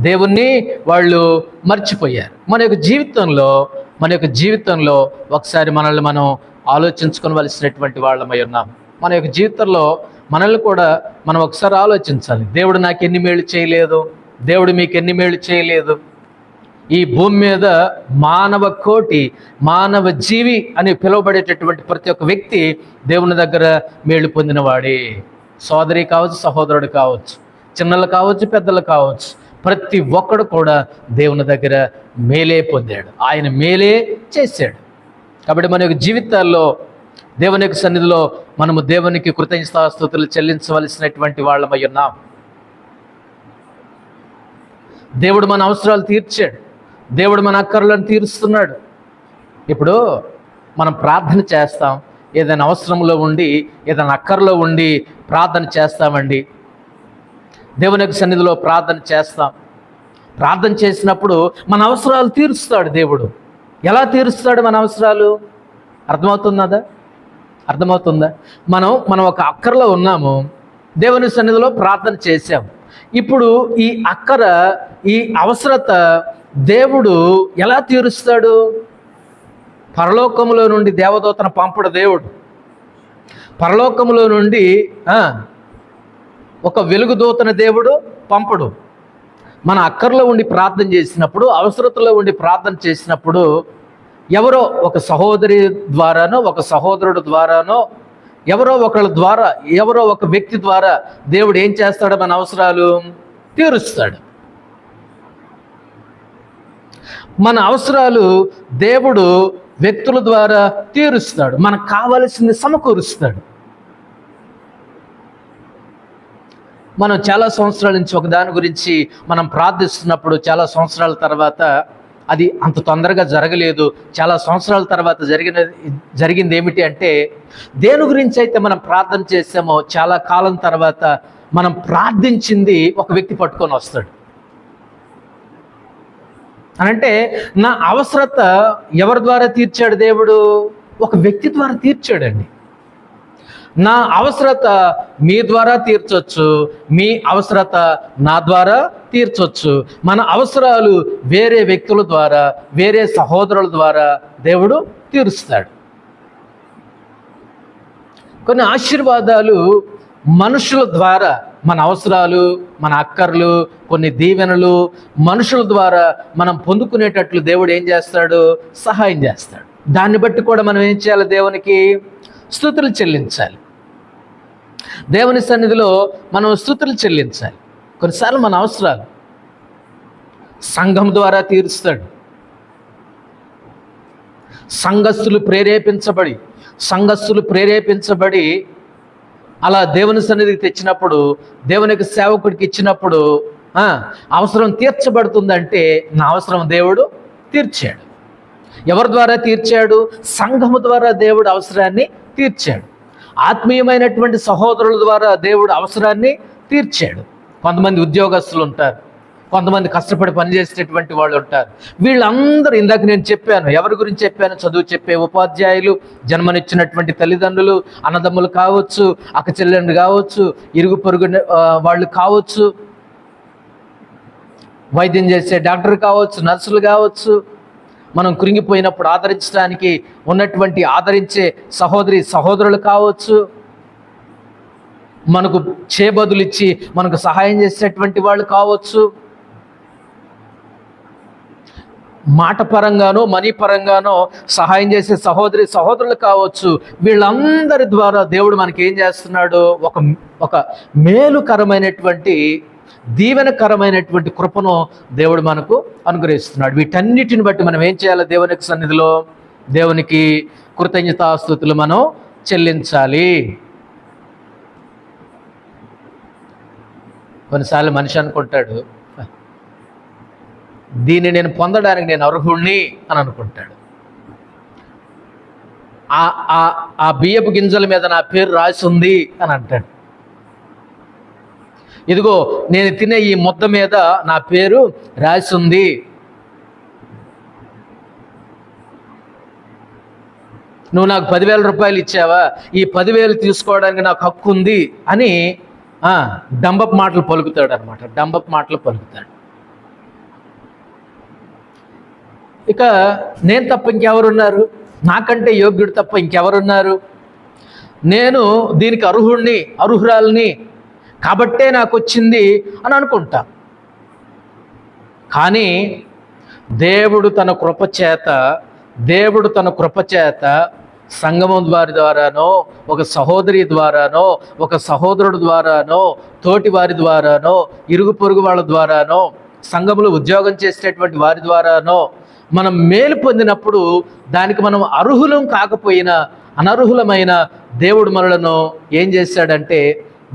దేవుణ్ణి వాళ్ళు మర్చిపోయారు. మన యొక్క జీవితంలో ఒకసారి మనల్ని మనం ఆలోచించుకోవలసినటువంటి వాళ్ళమై ఉన్నాం. మన యొక్క జీవితంలో మనల్ని కూడా మనం ఒకసారి ఆలోచించాలి. దేవుడు నాకు ఎన్ని మేలు చేయలేదు, దేవుడు మీకు ఎన్ని మేలు చేయలేదు. ఈ భూమి మీద మానవ కోటి, మానవ జీవి అని పిలువబడేటటువంటి ప్రతి ఒక్క వ్యక్తి దేవుని దగ్గర మేలు పొందినవాడే. సోదరి కావచ్చు, సహోదరుడు కావచ్చు, చిన్నలు కావచ్చు, పెద్దలు కావచ్చు, ప్రతి ఒక్కడు కూడా దేవుని దగ్గర మేలే పొందాడు, ఆయన మేలే చేశాడు. కాబట్టి మన యొక్క జీవితాల్లో దేవుని యొక్క సన్నిధిలో మనము దేవునికి కృతజ్ఞతాస్తుతులు చెల్లించవలసినటువంటి వాళ్ళమై ఉన్నాం. దేవుడు మన అవసరాలు తీర్చాడు, దేవుడు మన అక్కర్లను తీరుస్తున్నాడు. ఇప్పుడు మనం ప్రార్థన చేస్తాం, ఏదైనా అవసరంలో ఉండి, ఏదైనా అక్కర్లో ఉండి ప్రార్థన చేస్తామండి. దేవుని యొక్క సన్నిధిలో ప్రార్థన చేస్తాం. ప్రార్థన చేసినప్పుడు మన అవసరాలు తీరుస్తాడు దేవుడు. ఎలా తీరుస్తాడు మన అవసరాలు? అర్థమవుతుందా? మనం ఒక అక్కరలో ఉన్నాము, దేవుని సన్నిధిలో ప్రార్థన చేశాం. ఇప్పుడు ఈ అక్కర, ఈ అవసరత దేవుడు ఎలా తీరుస్తాడు? పరలోకములో నుండి దేవదూతను పంపడు దేవుడు. పరలోకములో నుండి ఒక వెలుగుదూతను దేవుడు పంపడు. మన అక్కర్లో ఉండి ప్రార్థన చేసినప్పుడు, అవసరతలో ఉండి ప్రార్థన చేసినప్పుడు ఎవరో ఒక సహోదరి ద్వారానో, ఒక సహోదరుడు ద్వారానో, ఎవరో ఒకళ్ళ ద్వారా, ఎవరో ఒక వ్యక్తి ద్వారా దేవుడు ఏం చేస్తాడు? మన అవసరాలు తీరుస్తాడు. మన అవసరాలు దేవుడు వ్యక్తుల ద్వారా తీరుస్తాడు, మనకు కావలసింది సమకూరుస్తాడు. మనం చాలా సంవత్సరాల నుంచి ఒక దాని గురించి మనం ప్రార్థిస్తున్నప్పుడు చాలా సంవత్సరాల తర్వాత అది అంత తొందరగా జరగలేదు. చాలా సంవత్సరాల తర్వాత జరిగింది ఏమిటి అంటే, దేని గురించి అయితే మనం ప్రార్థన చేసామో చాలా కాలం తర్వాత మనం ప్రార్థించింది ఒక వ్యక్తి పట్టుకొని వస్తాడు. అనంటే నా అవసరత ఎవరి ద్వారా తీర్చాడు దేవుడు? ఒక వ్యక్తి ద్వారా తీర్చాడండి. నా అవసరత మీ ద్వారా తీర్చొచ్చు, మీ అవసరత నా ద్వారా తీర్చొచ్చు. మన అవసరాలు వేరే వ్యక్తుల ద్వారా, వేరే సహోదరుల ద్వారా దేవుడు తీరుస్తాడు. కొన్ని ఆశీర్వాదాలు మనుషుల ద్వారా, మన అవసరాలు, మన అక్కర్లు, కొన్ని దీవెనలు మనుషుల ద్వారా మనం పొందుకునేటట్లు దేవుడు ఏం చేస్తాడు? సహాయం చేస్తాడు. దాన్ని బట్టి కూడా మనం ఏం చేయాలి? దేవునికి స్తుతులు చెల్లించాలి. దేవుని సన్నిధిలో మనం స్తుతులు చెల్లించాలి. కొన్నిసార్లు మన అవసరాలు సంఘం ద్వారా తీరుస్తాడు. సంఘస్థులు ప్రేరేపించబడి అలా దేవుని సన్నిధికి తెచ్చినప్పుడు, దేవునికి సేవకుడికి ఇచ్చినప్పుడు అవసరం తీర్చబడుతుందంటే నా అవసరం దేవుడు తీర్చాడు. ఎవరి ద్వారా తీర్చాడు? సంఘము ద్వారా దేవుడు అవసరాన్ని తీర్చాడు. ఆత్మీయమైనటువంటి సహోదరుల ద్వారా దేవుడు అవసరాన్ని తీర్చాడు. కొంతమంది ఉద్యోగస్తులు ఉంటారు, కొంతమంది కష్టపడి పనిచేసేటటువంటి వాళ్ళు ఉంటారు. వీళ్ళందరూ ఇందాక నేను చెప్పాను, ఎవరి గురించి చెప్పాను? చదువు చెప్పే ఉపాధ్యాయులు, జన్మనిచ్చినటువంటి తల్లిదండ్రులు, అన్నదమ్ములు కావచ్చు, అక్క చెల్లెండ్రు కావచ్చు, ఇరుగు పొరుగు వాళ్ళు కావచ్చు, వైద్యం చేసే డాక్టర్ కావచ్చు, నర్సులు కావచ్చు, మనం కృంగిపోయినప్పుడు ఆదరించడానికి ఉన్నటువంటి ఆదరించే సహోదరులు కావచ్చు, మనకు చేబదులిచ్చి మనకు సహాయం చేసేటువంటి వాళ్ళు కావచ్చు, మాట పరంగానో మనీ పరంగానో సహాయం చేసే సహోదరులు కావచ్చు. వీళ్ళందరి ద్వారా దేవుడు మనకి ఏం చేస్తున్నాడు? ఒక మేలుకరమైనటువంటి దీవెనకరమైనటువంటి కృపను దేవుడు మనకు అనుగ్రహిస్తున్నాడు. వీటన్నిటిని బట్టి మనం ఏం చేయాలి? దేవునికి సన్నిధిలో దేవునికి కృతజ్ఞతాస్తుతులు మనం చెల్లించాలి. కొన్నిసార్లు మనిషి అనుకుంటాడు, దీన్ని నేను పొందడానికి నేను అర్హుణ్ణి అని అనుకుంటాడు. ఆ బియ్యపు గింజల మీద నా పేరు రాసి ఉంది అని అంటాడు. ఇదిగో నేను తినే ఈ ముద్ద మీద నా పేరు రాసి ఉంది. నువ్వు నాకు 10,000 రూపాయలు ఇచ్చావా, ఈ 10,000 తీసుకోవడానికి నాకు హక్కు ఉంది అని డంబపు మాటలు పలుకుతాడు అనమాట. డంబపు మాటలు పలుకుతాడు. ఇక నేను తప్ప ఇంకెవరున్నారు? నాకంటే యోగ్యుడు తప్ప ఇంకెవరున్నారు? నేను దీనికి అర్హురాల్ని కాబట్టే నాకు వచ్చింది అని అనుకుంటా. కానీ దేవుడు తన కృప చేత సంగమం ద్వారానో, ఒక సహోదరి ద్వారానో, ఒక సహోదరుడు ద్వారానో, తోటి వారి ద్వారానో, ఇరుగు పొరుగు వాళ్ళ ద్వారానో, సంఘములో ఉద్యోగం చేసేటటువంటి వారి ద్వారానో మనం మేలు పొందినప్పుడు దానికి మనం అర్హులం కాకపోయినా అనర్హులమైన దేవుడు మనలను ఏం చేశాడంటే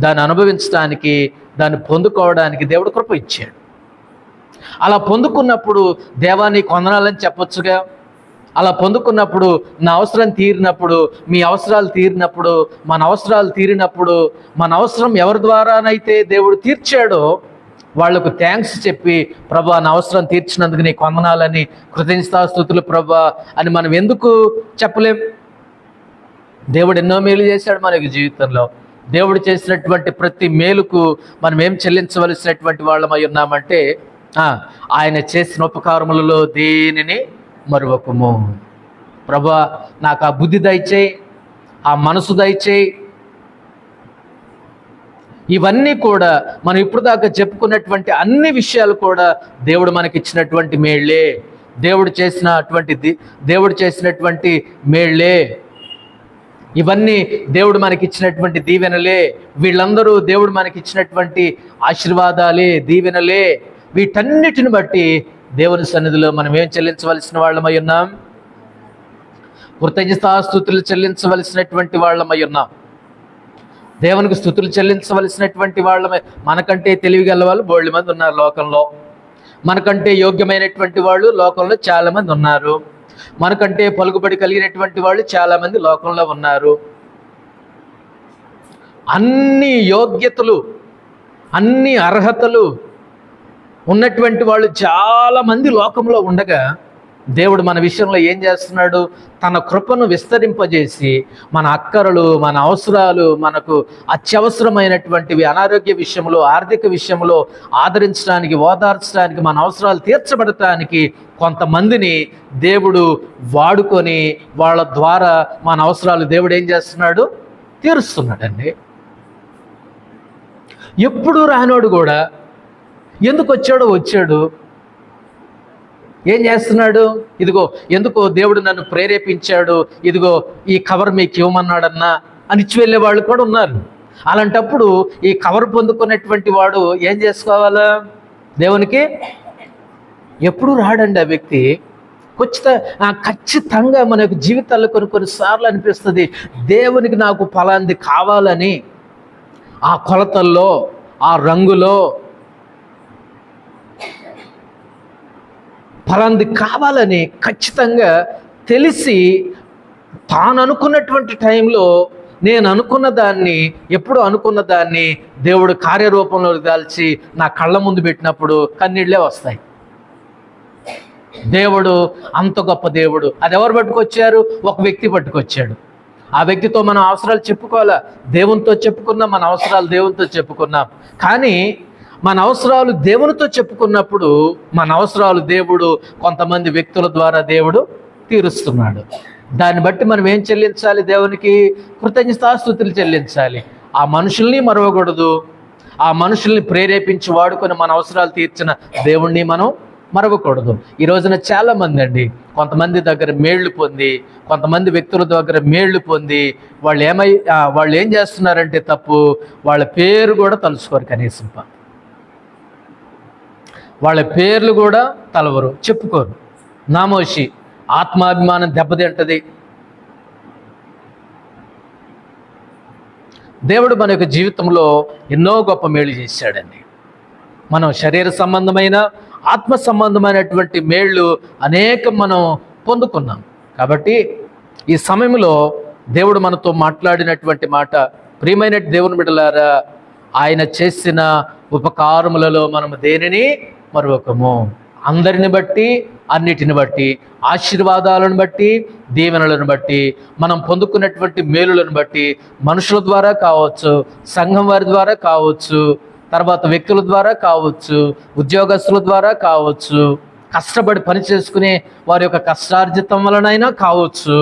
దాన్ని అనుభవించడానికి, దాన్ని పొందుకోవడానికి దేవుడు కృప ఇచ్చాడు. అలా పొందుకున్నప్పుడు దేవా నీకు వందనాలని చెప్పొచ్చుగా. అలా పొందుకున్నప్పుడు నా అవసరం తీరినప్పుడు, మీ అవసరాలు తీరినప్పుడు, మన అవసరాలు తీరినప్పుడు, మన అవసరం ఎవరి ద్వారానైతే దేవుడు తీర్చాడో వాళ్లకు థ్యాంక్స్ చెప్పి, ప్రభా నా అవసరం తీర్చినందుకు నీకు వందనాలని, కృతజ్ఞతాస్తుతులు ప్రభా అని మనం ఎందుకు చెప్పలేం? దేవుడు ఎన్నో మేలు చేశాడు మనకి జీవితంలో. దేవుడు చేసినటువంటి ప్రతి మేలుకు మనం ఏం చెల్లించవలసినటువంటి వాళ్ళమై ఉన్నామంటే ఆయన చేసిన ఉపకారములలో దేనిని మరువకము. ప్రభా నాకు ఆ బుద్ధి దయచేయి, ఆ మనసు దయచేయి. ఇవన్నీ కూడా మనం ఇప్పుడు దాకా చెప్పుకున్నటువంటి అన్ని విషయాలు కూడా దేవుడు మనకి ఇచ్చినటువంటి మేళ్లే, దేవుడు చేసినటువంటి మేళ్లే. ఇవన్నీ దేవుడు మనకి ఇచ్చినటువంటి దీవెనలే. వీళ్ళందరూ దేవుడు మనకి ఇచ్చినటువంటి ఆశీర్వాదాలే, దీవెనలే. వీటన్నిటిని బట్టి దేవుని సన్నిధిలో మనం ఏం చెల్లించవలసిన వాళ్ళమై ఉన్నాం? కృతజ్ఞతాస్తుతులు చెల్లించవలసినటువంటి వాళ్ళమై ఉన్నాం. దేవునికి స్తుతులు చెల్లించవలసినటువంటి వాళ్ళమే. మనకంటే తెలివిగల వాళ్ళు బోళ్ళ మంది ఉన్నారు లోకంలో. మనకంటే యోగ్యమైనటువంటి వాళ్ళు లోకంలో చాలామంది ఉన్నారు. మనకంటే పలుకుబడి కలిగినటువంటి వాళ్ళు చాలామంది లోకంలో ఉన్నారు. అన్ని యోగ్యతలు, అన్ని అర్హతలు ఉన్నటువంటి వాళ్ళు చాలామంది లోకంలో ఉండగా దేవుడు మన విషయంలో ఏం చేస్తున్నాడు? తన కృపను విస్తరింపజేసి మన అక్కరలు, మన అవసరాలు, మనకు అత్యవసరమైనటువంటివి అనారోగ్య విషయంలో, ఆర్థిక విషయంలో ఆదరించడానికి, ఓదార్చడానికి, మన అవసరాలు తీర్చబడటానికి కొంతమందిని దేవుడు వాడుకొని వాళ్ళ ద్వారా మన అవసరాలు దేవుడు ఏం చేస్తున్నాడు? తీరుస్తున్నాడండి. ఎప్పుడు రానోడు కూడా ఎందుకు వచ్చాడు. ఏం చేస్తున్నాడు? ఇదిగో ఎందుకో దేవుడు నన్ను ప్రేరేపించాడు, ఇదిగో ఈ కవర్ మీకు ఇవ్వమన్నాడన్నా అని ఇచ్చి వెళ్ళే వాళ్ళు కూడా ఉన్నారు. అలాంటప్పుడు ఈ కవర్ పొందుకున్నటువంటి వాడు ఏం చేసుకోవాలా? దేవునికి ఎప్పుడు రాడండి ఆ వ్యక్తి. ఖచ్చితంగా మనకు జీవితాల్లో కొన్నిసార్లు అనిపిస్తుంది, దేవునికి నాకు ఫలాంది కావాలని. ఆ కొలతల్లో, ఆ రంగులో, ఫలాంది కావాలని ఖచ్చితంగా తెలిసి తాను అనుకున్నటువంటి టైంలో నేను అనుకున్న దాన్ని, ఎప్పుడు అనుకున్న దాన్ని దేవుడు కార్యరూపంలో దాల్చి నా కళ్ళ ముందు పెట్టినప్పుడు కన్నీళ్ళే వస్తాయి. దేవుడు అంత గొప్ప దేవుడు. అది ఎవరు పట్టుకొచ్చారు? ఒక వ్యక్తి పట్టుకొచ్చాడు. ఆ వ్యక్తితో మన అవసరాలు చెప్పుకోవాలా, దేవునితో చెప్పుకున్నాం, మన అవసరాలు దేవునితో చెప్పుకున్నాం. కానీ మన అవసరాలు దేవునితో చెప్పుకున్నప్పుడు మన అవసరాలు దేవుడు కొంతమంది వ్యక్తుల ద్వారా దేవుడు తీరుస్తున్నాడు. దాన్ని బట్టి మనం ఏం చెల్లించాలి? దేవునికి కృతజ్ఞతాస్తుతులు చెల్లించాలి. ఆ మనుషుల్ని మరవకూడదు. ఆ మనుషుల్ని ప్రేరేపించి వాడుకొని మన అవసరాలు తీర్చిన దేవుణ్ణి మనం మరవకూడదు. ఈ రోజున చాలామంది అండి, కొంతమంది దగ్గర మేళ్లు పొంది, కొంతమంది వ్యక్తుల దగ్గర మేళ్లు పొంది వాళ్ళు ఏం చేస్తున్నారంటే తప్పు, వాళ్ళ పేరు కూడా తలుచుకోరు. కనీసం వాళ్ళ పేర్లు కూడా తలవరు, చెప్పుకోరు. నామోషి, ఆత్మాభిమానం దెబ్బతింటది. దేవుడు మన యొక్క జీవితంలో ఎన్నో గొప్ప మేలు చేశాడండి. మనం శరీర సంబంధమైన, ఆత్మ సంబంధమైనటువంటి మేళ్ళు అనేకం మనం పొందుకున్నాం. కాబట్టి ఈ సమయంలో దేవుడు మనతో మాట్లాడినటువంటి మాట, ప్రియమైన దేవుని బిడ్డలారా, ఆయన చేసిన ఉపకారములలో మనం దేనిని మరొకము. అందరిని బట్టి, అన్నిటిని బట్టి, ఆశీర్వాదాలను బట్టి, దీవెనలను బట్టి, మనం పొందుకున్నటువంటి మేలులను బట్టి, మనుషుల ద్వారా కావచ్చు, సంఘం వారి ద్వారా కావచ్చు, తర్వాత వ్యక్తుల ద్వారా కావచ్చు, ఉద్యోగస్తుల ద్వారా కావచ్చు, కష్టపడి పని చేసుకునే వారి యొక్క కష్టార్జితం వలనైనా కావచ్చు.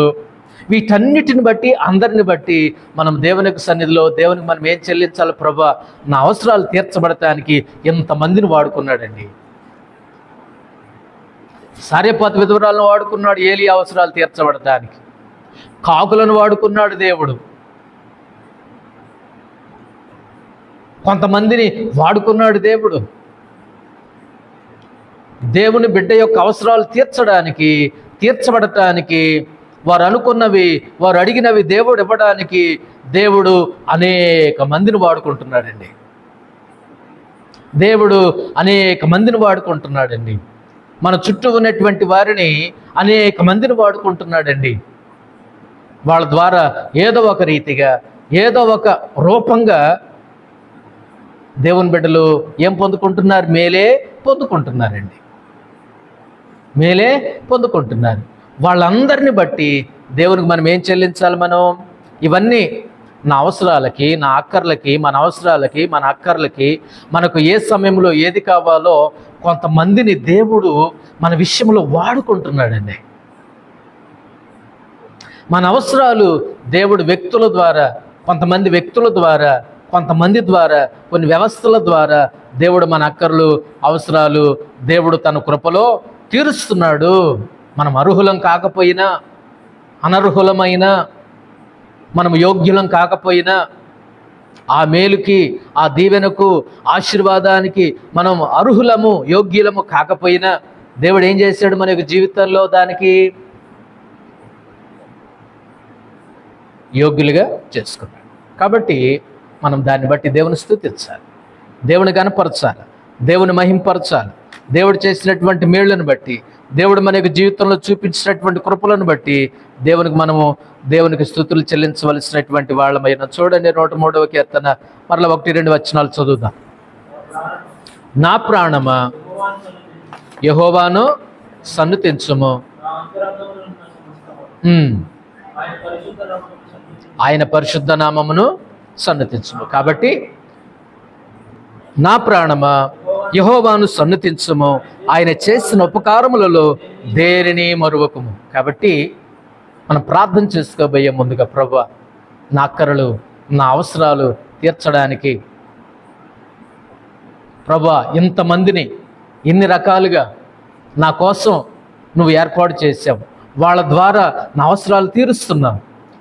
వీటన్నిటిని బట్టి, అందరిని బట్టి మనం దేవునికి సన్నిధిలో దేవునికి మనం ఏం చెల్లించాలి? ప్రభువా, నా అవసరాలు తీర్చబడటానికి ఎంతమందిని వాడుకున్నాడండి. సారెపాతు విధవరాలను వాడుకున్నాడు ఏలీ అవసరాలు తీర్చబడటానికి. కాకులను వాడుకున్నాడు దేవుడు. కొంతమందిని వాడుకున్నాడు దేవుడు. దేవుని బిడ్డ యొక్క అవసరాలు తీర్చబడటానికి, వారు అనుకున్నవి, వారు అడిగినవి దేవుడు ఇవ్వడానికి దేవుడు అనేక మందిని వాడుకుంటున్నాడండి. దేవుడు అనేక మందిని వాడుకుంటున్నాడండి. మన చుట్టూ ఉన్నటువంటి వారిని అనేక మందిని వాడుకుంటున్నాడండి. వాళ్ళ ద్వారా ఏదో ఒక రీతిగా, ఏదో ఒక రూపంగా దేవుని బిడ్డలు ఏం పొందుకుంటున్నారు? మేలే పొందుకుంటున్నారండి. మేలే పొందుకుంటున్నారు. వాళ్ళందరిని బట్టి దేవునికి మనం ఏం చెల్లించాలి? మనం ఇవన్నీ నా అవసరాలకి, నా అక్కర్లకి, మన అవసరాలకి, మన అక్కర్లకి, మనకు ఏ సమయంలో ఏది కావాలో కొంతమందిని దేవుడు మన విషయంలో వాడుకుంటున్నాడండి. మన అవసరాలు దేవుడు వ్యక్తుల ద్వారా, కొంతమంది వ్యక్తుల ద్వారా, కొంతమంది ద్వారా, కొన్ని వ్యవస్థల ద్వారా దేవుడు మన అక్కర్లు, అవసరాలు దేవుడు తన కృపలో తీరుస్తున్నాడు. మనం అర్హులం కాకపోయినా, అనర్హులమైనా, మనం యోగ్యులం కాకపోయినా, ఆ మేలుకి, ఆ దీవెనకు, ఆశీర్వాదానికి మనం అర్హులము, యోగ్యులము కాకపోయినా దేవుడు ఏం చేశాడు? మన యొక్క జీవితంలో దానికి యోగ్యులుగా చేసుకున్నాడు. కాబట్టి మనం దాన్ని బట్టి దేవుని స్తుతించాలి, దేవుని గణపరచాలి, దేవుని మహింపరచాలి. దేవుడు చేసినటువంటి మేళ్లను బట్టి, దేవుడు మన యొక్క జీవితంలో చూపించినటువంటి కృపలను బట్టి దేవునికి స్తుతులు చెల్లించవలసినటువంటి వాళ్ళమైన. చూడండి 103వ కీర్తన మరలా 1-2 వచనాలు చదువుదాం. నా ప్రాణమా యెహోవాను సన్నుతించుము, ఆయన పరిశుద్ధ నామమును సన్నుతించుము. కాబట్టి నా ప్రాణమా యెహోవాను సన్నుతించుము, ఆయన చేసిన ఉపకారములలో దేనిని మరువకుము. కాబట్టి మనం ప్రార్థన చేసుకోబోయే ముందుగా, ప్రభువా, నా అక్కరలు, నా అవసరాలు తీర్చడానికి ప్రభువా ఇంతమందిని ఇన్ని రకాలుగా నా కోసం నువ్వు ఏర్పాటు చేసావు. వాళ్ళ ద్వారా నా అవసరాలు తీరుస్తున్నావు,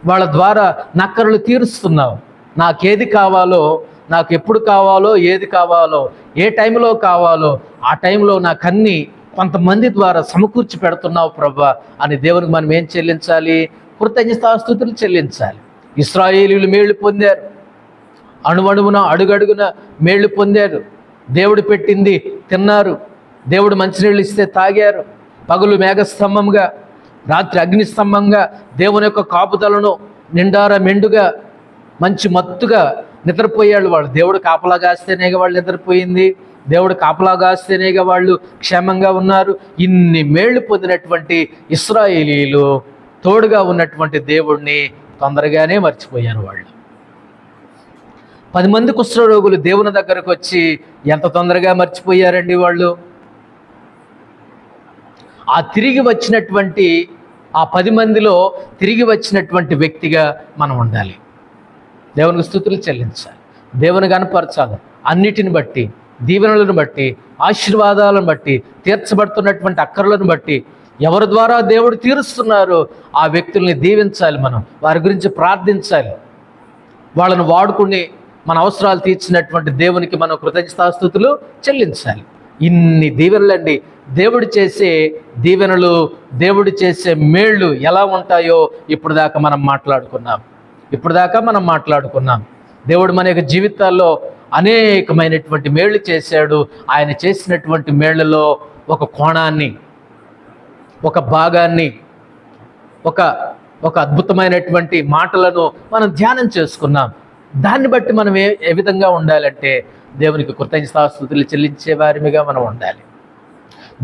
వాళ్ళ ద్వారా నా అక్కరలు తీరుస్తున్నావు. నాకేది కావాలో, నాకు ఎప్పుడు కావాలో, ఏది కావాలో, ఏ టైంలో కావాలో ఆ టైంలో నాకన్నీ కొంతమంది ద్వారా సమకూర్చి పెడుతున్నావు ప్రభువా అని దేవునికి మనం ఏం చెల్లించాలి? కృతజ్ఞతాస్తుతులు చెల్లించాలి. ఇశ్రాయేలీయులు మేళ్లు పొందారు, అణువణువున, అడుగడుగున మేళ్లు పొందారు. దేవుడు పెట్టింది తిన్నారు, దేవుడు మంచినీళ్ళు ఇస్తే తాగారు, పగలు మేఘస్తంభంగా, రాత్రి అగ్నిస్తంభంగా దేవుని యొక్క కాపుదలను నిండార మెండుగా మంచి మత్తుగా నిద్రపోయాడు వాళ్ళు. దేవుడు కాపలా కాస్తేనేగా వాళ్ళు నిద్రపోయింది, దేవుడు కాపలా కాస్తేనేగా వాళ్ళు క్షేమంగా ఉన్నారు. ఇన్ని మేళ్లు పొందినటువంటి ఇశ్రాయేలీయులు తోడుగా ఉన్నటువంటి దేవుణ్ణి తొందరగానే మర్చిపోయారు. వాళ్ళు 10 మంది కుష్ఠరోగులు దేవుని దగ్గరకు వచ్చి ఎంత తొందరగా మర్చిపోయారండి వాళ్ళు. ఆ తిరిగి వచ్చినటువంటి ఆ 10 మందిలో తిరిగి వచ్చినటువంటి వ్యక్తిగా మనం ఉండాలి. దేవునికి స్తుతులు చెల్లించాలి, దేవుని కనపరచాలి. అన్నిటిని బట్టి, దీవెనలను బట్టి, ఆశీర్వాదాలను బట్టి, తీర్చబడుతున్నటువంటి అక్కర్లను బట్టి ఎవరి ద్వారా దేవుడు తీరుస్తున్నారో ఆ వ్యక్తుల్ని దీవించాలి. మనం వారి గురించి ప్రార్థించాలి. వాళ్ళను వాడుకుని మన అవసరాలు తీర్చినటువంటి దేవునికి మనం కృతజ్ఞతాస్తుతులు చెల్లించాలి. ఇన్ని దీవెనలండి. దేవుడు చేసే దీవెనలు, దేవుడు చేసే మేళ్ళు ఎలా ఉంటాయో ఇప్పుడు దాకా మనం మాట్లాడుకున్నాం. దేవుడు మన యొక్క జీవితాల్లో అనేకమైనటువంటి మేళ్ళు చేశాడు. ఆయన చేసినటువంటి మేళ్లలో ఒక కోణాన్ని, ఒక భాగాన్ని, ఒక అద్భుతమైనటువంటి మాటలను మనం ధ్యానం చేసుకున్నాం. దాన్ని బట్టి మనం ఏ విధంగా ఉండాలంటే దేవునికి కృతజ్ఞతాస్తుతులు చెల్లించే వారిమిగా మనం ఉండాలి.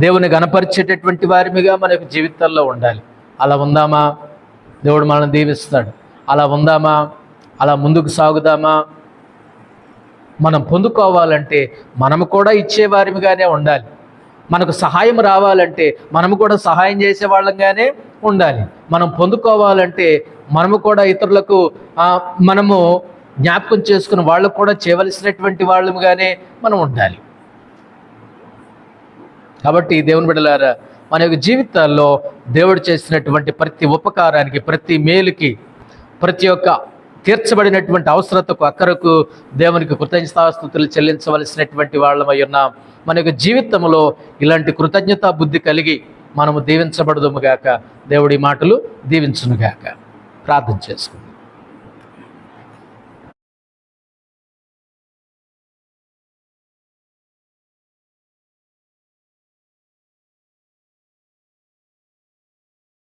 దేవుని గణపరిచేటటువంటి వారిమిగా మన యొక్క జీవితాల్లో ఉండాలి. అలా ఉందామా? దేవుడు మనల్ని దీవిస్తాడు. అలా ఉందామా? అలా ముందుకు సాగుదామా? మనం పొందుకోవాలంటే మనము కూడా ఇచ్చేవారిమిగానే ఉండాలి. మనకు సహాయం రావాలంటే మనము కూడా సహాయం చేసేవాళ్ళంగానే ఉండాలి. మనం పొందుకోవాలంటే మనము కూడా ఇతరులకు మనము జ్ఞాపకం చేసుకుని వాళ్ళకు కూడా చేయవలసినటువంటి వాళ్ళుగానే మనం ఉండాలి. కాబట్టి దేవుని బిడ్డలారా, మన యొక్క జీవితాల్లో దేవుడు చేసినటువంటి ప్రతి ఉపకారానికి, ప్రతి మేలుకి, ప్రతి ఒక్క తీర్చబడినటువంటి అవసరతకు, అక్కరకు దేవునికి కృతజ్ఞతాస్తుతులు చెల్లించవలసినటువంటి వాళ్ళమై ఉన్నాం. మన యొక్క జీవితంలో ఇలాంటి కృతజ్ఞతా బుద్ధి కలిగి మనము దీవించబడదుముగాక. దేవుడి మాటలు దీవించునుగాక. ప్రార్థన చేసుకుందాం.